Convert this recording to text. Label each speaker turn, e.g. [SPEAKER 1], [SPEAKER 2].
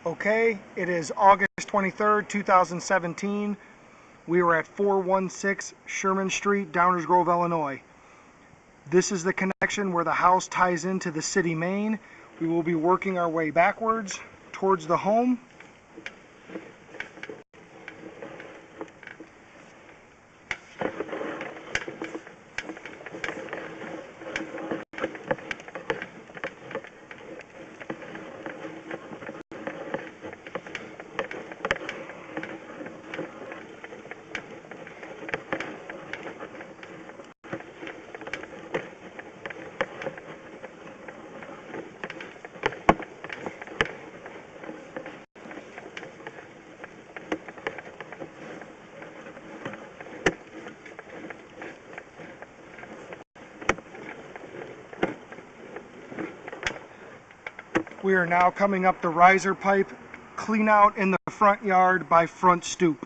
[SPEAKER 1] Okay, it is August 23rd, 2017. We are at 416 Sherman Street, Downers Grove, Illinois. This is the connection where the house ties into the city main. We will be working our way backwards towards the home. We are now coming up the riser pipe clean out in the front yard by front stoop.